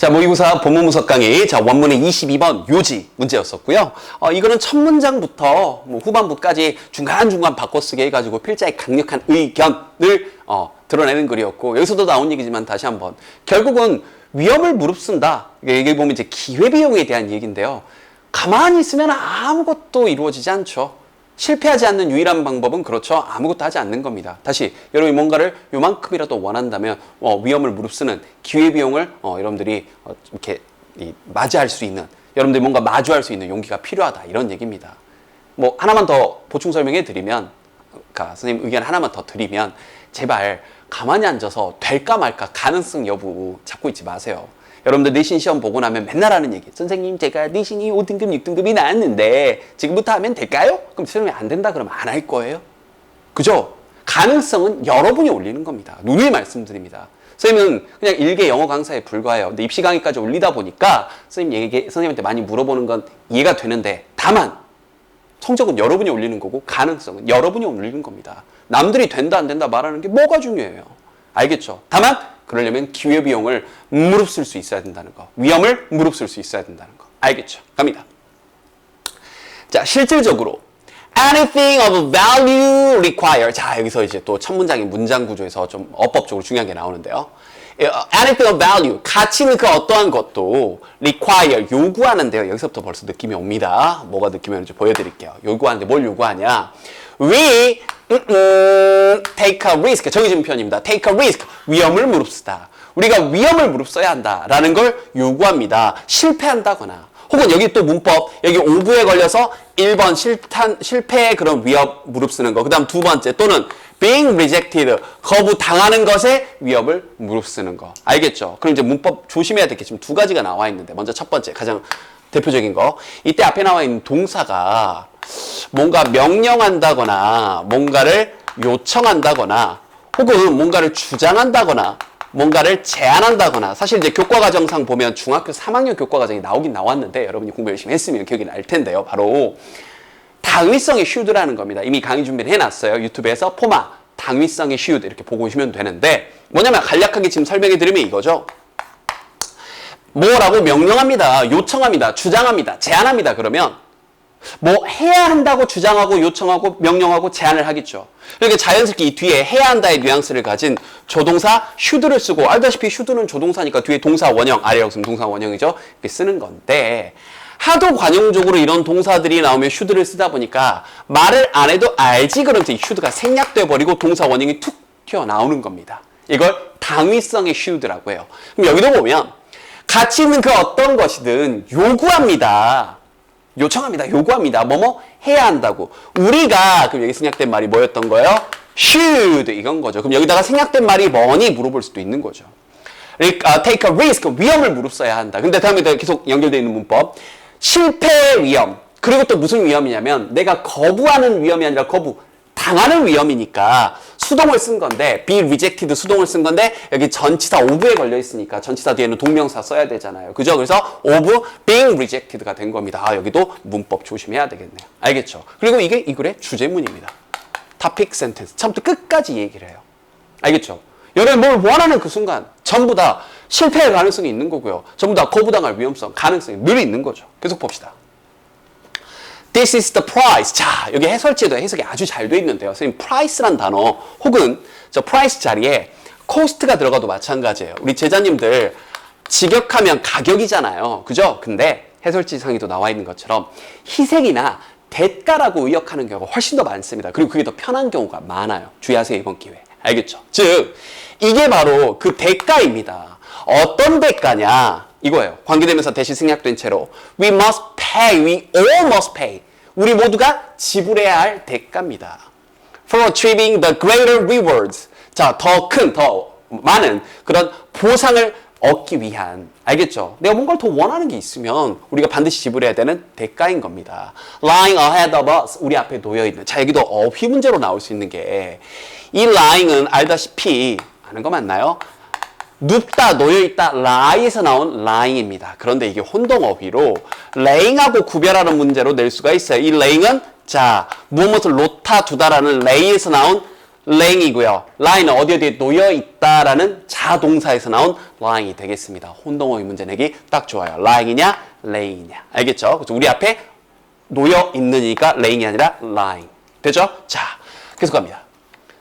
자, 모의고사 본문분석 강의. 자, 원문의 22번 요지 문제였었고요. 이거는 첫 문장부터 뭐 후반부까지 중간중간 바꿔쓰기 해가지고 필자의 강력한 의견을 드러내는 글이었고, 여기서도 나온 얘기지만 다시 한번. 결국은 위험을 무릅쓴다. 여기 보면 이제 기회비용에 대한 얘기인데요. 가만히 있으면 아무것도 이루어지지 않죠. 실패하지 않는 유일한 방법은 그렇죠. 아무것도 하지 않는 겁니다. 다시 여러분이 뭔가를 요만큼이라도 원한다면 위험을 무릅쓰는 기회비용을 여러분들이 이렇게 맞이할 수 있는, 여러분들이 뭔가 마주할 수 있는 용기가 필요하다, 이런 얘기입니다. 뭐 하나만 더 보충 설명해 드리면, 그러니까 선생님 의견 하나만 더 드리면, 제발 가만히 앉아서 될까 말까 가능성 여부 잡고 있지 마세요. 여러분들 내신 시험 보고 나면 맨날 하는 얘기. 선생님, 제가 내신이 5등급, 6등급이 나왔는데 지금부터 하면 될까요? 그럼 선생님이 안 된다 그러면 안 할 거예요? 그죠? 가능성은 여러분이 올리는 겁니다. 누누이 말씀드립니다. 선생님은 그냥 일개 영어 강사에 불과해요. 근데 입시 강의까지 올리다 보니까 선생님한테 많이 물어보는 건 이해가 되는데, 다만 성적은 여러분이 올리는 거고 가능성은 여러분이 올리는 겁니다. 남들이 된다 안 된다 말하는 게 뭐가 중요해요? 알겠죠? 다만 그러려면 기회비용을 무릅쓸 수 있어야 된다는 거. 위험을 무릅쓸 수 있어야 된다는 거. 알겠죠? 갑니다. 자, 실질적으로 anything of value require. 자, 여기서 이제 또 첫 문장의 문장 구조에서 좀 어법적으로 중요한 게 나오는데요. anything of value, 가치 있는 그 어떠한 것도 require, 요구하는데요. 여기서부터 벌써 느낌이 옵니다. 뭐가 느낌이 오는지 보여드릴게요. 요구하는데 뭘 요구하냐? We take a risk. 정해진 표현입니다. take a risk. 위험을 무릅쓰다. 우리가 위험을 무릅써야 한다라는 걸 요구합니다. 실패한다거나, 혹은 여기 또 문법, 여기 오브에 걸려서 1번 실패의 그런 위험 무릅쓰는 거, 그 다음 두 번째 또는 being rejected, 거부당하는 것에 위험을 무릅쓰는 거. 알겠죠? 그럼 이제 문법 조심해야 될 게 지금 두 가지가 나와 있는데, 먼저 첫 번째 가장 대표적인 거, 이때 앞에 나와 있는 동사가 뭔가 명령한다거나 뭔가를 요청한다거나 혹은 뭔가를 주장한다거나 뭔가를 제안한다거나, 사실 이제 교과과정상 보면 중학교 3학년 교과과정이 나오긴 나왔는데 여러분이 공부 열심히 했으면 기억이 날 텐데요. 바로 당위성의 should라는 겁니다. 이미 강의 준비를 해놨어요. 유튜브에서 포마 당위성의 should 이렇게 보고 오시면 되는데, 뭐냐면 간략하게 지금 설명해 드리면 이거죠. 뭐라고 명령합니다. 요청합니다. 주장합니다. 제안합니다. 그러면 뭐 해야 한다고 주장하고 요청하고 명령하고 제안을 하겠죠. 그러니까 자연스럽게 이 뒤에 해야 한다의 뉘앙스를 가진 조동사 should를 쓰고, 알다시피 should는 조동사니까 뒤에 동사 원형, 아래로 쓰면 동사 원형이죠. 이렇게 쓰는 건데, 하도 관용적으로 이런 동사들이 나오면 should를 쓰다 보니까 말을 안 해도 알지 그러면서 이 should가 생략돼 버리고 동사 원형이 툭 튀어나오는 겁니다. 이걸 당위성의 should라고 해요. 그럼 여기도 보면 가치 있는 그 어떤 것이든 요구합니다. 요청합니다. 요구합니다. 뭐뭐 해야 한다고. 우리가, 그럼 여기 생략된 말이 뭐였던 거예요? should, 이건 거죠. 그럼 여기다가 생략된 말이 뭐니? 물어볼 수도 있는 거죠. take a risk, 위험을 무릅써야 한다. 근데 다음에 계속 연결되어 있는 문법. 실패의 위험. 그리고 또 무슨 위험이냐면 내가 거부하는 위험이 아니라 당하는 위험이니까 수동을 쓴 건데, be rejected 수동을 쓴 건데, 여기 전치사 of에 걸려 있으니까 전치사 뒤에는 동명사 써야 되잖아요. 그죠? 그래서 of being rejected가 된 겁니다. 여기도 문법 조심해야 되겠네요. 알겠죠? 그리고 이게 이 글의 주제문입니다. topic sentence. 처음부터 끝까지 얘기를 해요. 알겠죠? 여러분 뭘 원하는 그 순간 전부 다 실패할 가능성이 있는 거고요. 전부 다 거부당할 위험성, 가능성이 늘 있는 거죠. 계속 봅시다. This is the price. 자, 여기 해설지에도 해석이 아주 잘 돼 있는데요. 선생님, price란 단어 혹은 저 price 자리에 cost가 들어가도 마찬가지예요. 우리 제자님들 직역하면 가격이잖아요. 그죠? 근데 해설지 상에도 나와 있는 것처럼 희생이나 대가라고 의역하는 경우가 훨씬 더 많습니다. 그리고 그게 더 편한 경우가 많아요. 주의하세요, 이번 기회에. 알겠죠? 즉, 이게 바로 그 대가입니다. 어떤 대가냐? 이거예요. 관계대명사 대신 생략된 채로 we must pay, we all must pay. 우리 모두가 지불해야 할 대가입니다. For achieving the greater rewards. 자, 더 많은 그런 보상을 얻기 위한, 알겠죠? 내가 뭔가를 더 원하는 게 있으면 우리가 반드시 지불해야 되는 대가인 겁니다. Lying ahead of us, 우리 앞에 놓여있는. 자, 여기도 어휘 문제로 나올 수 있는 게, 이 lying은 알다시피 아는 거 맞나요? 눕다, 놓여있다, lie에서 나온 lying입니다. 그런데 이게 혼동어휘로 laying하고 구별하는 문제로 낼 수가 있어요. 이 laying은 자, 무엇을 놓다 두다라는 lay에서 나온 laying이고요. lying은 어디에 놓여 있다라는 자동사에서 나온 lying이 되겠습니다. 혼동어휘 문제 내기 딱 좋아요. lying이냐, laying이냐. 알겠죠? 그래서 우리 앞에 놓여 있느니까 laying이 아니라 lying. 되죠? 자, 계속 갑니다.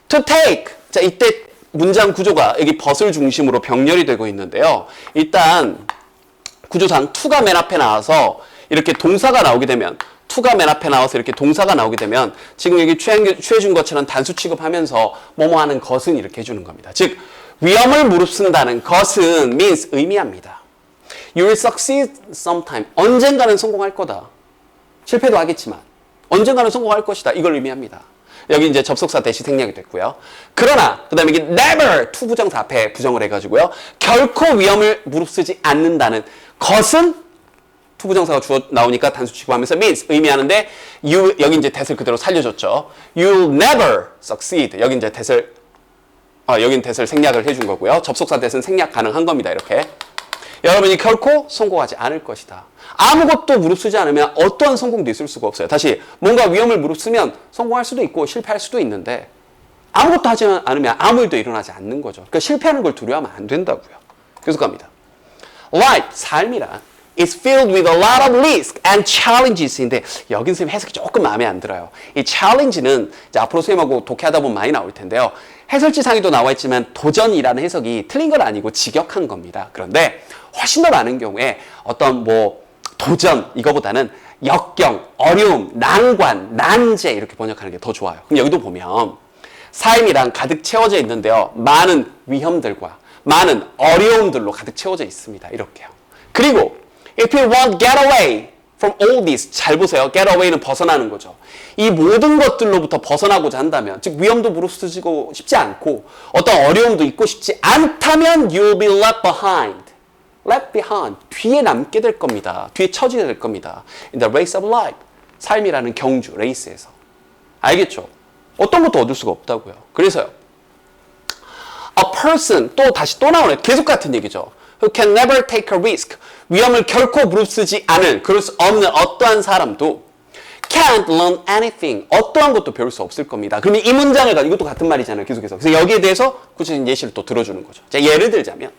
to take. 자, 이때 문장 구조가 여기 벗을 중심으로 병렬이 되고 있는데요. 일단 구조상 to가 맨 앞에 나와서 이렇게 동사가 나오게 되면 to가 맨 앞에 나와서 이렇게 동사가 나오게 되면 지금 여기 취해준 것처럼 단수 취급하면서 뭐뭐 하는 것은 이렇게 해주는 겁니다. 즉 위험을 무릅쓴다는 것은 means 의미합니다. You will succeed sometime. 언젠가는 성공할 거다. 실패도 하겠지만 언젠가는 성공할 것이다. 이걸 의미합니다. 여기 이제 접속사 대시 생략이 됐고요. 그러나 그 다음에 이게 never to 부정사 앞에 부정을 해가지고요. 결코 위험을 무릅쓰지 않는다는 것은 to 부정사가 주어 나오니까 단수 취급하면서 means 의미하는데 you 여기 이제 that을 그대로 살려줬죠. You'll never succeed. 여기 이제 여긴 that을 생략을 해준 거고요. 접속사 that은 생략 가능한 겁니다. 이렇게. 여러분이 결코 성공하지 않을 것이다. 아무것도 무릅쓰지 않으면 어떠한 성공도 있을 수가 없어요. 다시 뭔가 위험을 무릅쓰면 성공할 수도 있고 실패할 수도 있는데 아무것도 하지 않으면 아무 일도 일어나지 않는 거죠. 그러니까 실패하는 걸 두려워하면 안 된다고요. 계속 갑니다. Life, 삶이란 is filled with a lot of risk and challenges인데 여긴 선생님 해석이 조금 마음에 안 들어요. 이 challenge는 이제 앞으로 선생님하고 독해하다 보면 많이 나올 텐데요. 해설지상에도 나와 있지만 도전이라는 해석이 틀린 건 아니고 직역한 겁니다. 그런데 훨씬 더 많은 경우에 어떤 도전 이거보다는 역경, 어려움, 난관, 난제 이렇게 번역하는 게 더 좋아요. 그럼 여기도 보면 삶이랑 가득 채워져 있는데요. 많은 위험들과 많은 어려움들로 가득 채워져 있습니다. 이렇게요. 그리고 if you want to get away from all this, 잘 보세요. get away는 벗어나는 거죠. 이 모든 것들로부터 벗어나고자 한다면, 즉 위험도 무릅쓰고 싶지 않고 어떤 어려움도 있고 싶지 않다면 you'll be left behind. left behind. 뒤에 남게 될 겁니다. 뒤에 처지게 될 겁니다. in the race of life. 삶이라는 경주, 레이스에서. 알겠죠? 어떤 것도 얻을 수가 없다고요. 그래서요. A person, 다시 나오네. 계속 같은 얘기죠. Who can never take a risk. 위험을 결코 무릅쓰지 않을, 그럴 수 없는 어떠한 사람도 can't learn anything. 어떠한 것도 배울 수 없을 겁니다. 그러면 이 문장을 가지고 이것도 같은 말이잖아요. 계속해서. 그래서 여기에 대해서 구체적인 예시를 또 들어주는 거죠. 자, 예를 들자면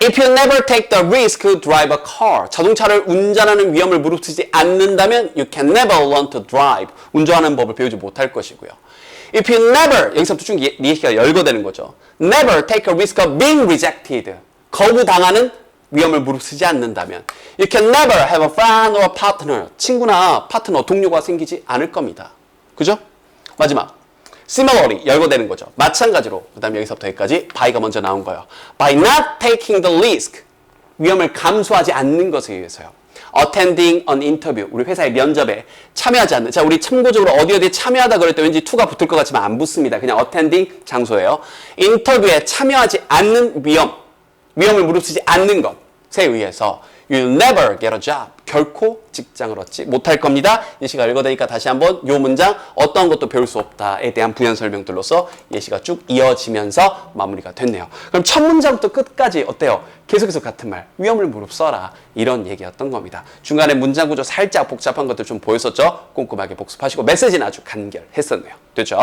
If you never take the risk to drive a car. 자동차를 운전하는 위험을 무릅쓰지 않는다면 you can never learn to drive. 운전하는 법을 배우지 못할 것이고요. If you never, 여기서부터 쭉 예시가 열거되는 거죠. Never take a risk of being rejected. 거부당하는 위험을 무릅쓰지 않는다면 you can never have a friend or a partner. 친구나 파트너, 동료가 생기지 않을 겁니다. 그죠? 마지막. Similarly, 열거되는 거죠. 마찬가지로 그 다음에 여기서부터 여기까지 by가 먼저 나온 거예요. By not taking the risk. 위험을 감수하지 않는 것에 의해서요. Attending an interview. 우리 회사의 면접에 참여하지 않는. 자, 우리 참고적으로 어디에 참여하다 그럴 때 왠지 to가 붙을 것 같지만 안 붙습니다. 그냥 attending 장소예요. 인터뷰에 참여하지 않는 위험을 무릅쓰지 않는 것에 의해서 You'll never get a job. 결코 직장을 얻지 못할 겁니다. 예시가 읽어되니까 다시 한번 이 문장 어떤 것도 배울 수 없다에 대한 부연 설명들로서 예시가 쭉 이어지면서 마무리가 됐네요. 그럼 첫 문장부터 끝까지 어때요? 계속해서 같은 말. 위험을 무릅써라. 이런 얘기였던 겁니다. 중간에 문장 구조 살짝 복잡한 것들 좀 보였었죠? 꼼꼼하게 복습하시고 메시지는 아주 간결했었네요. 됐죠?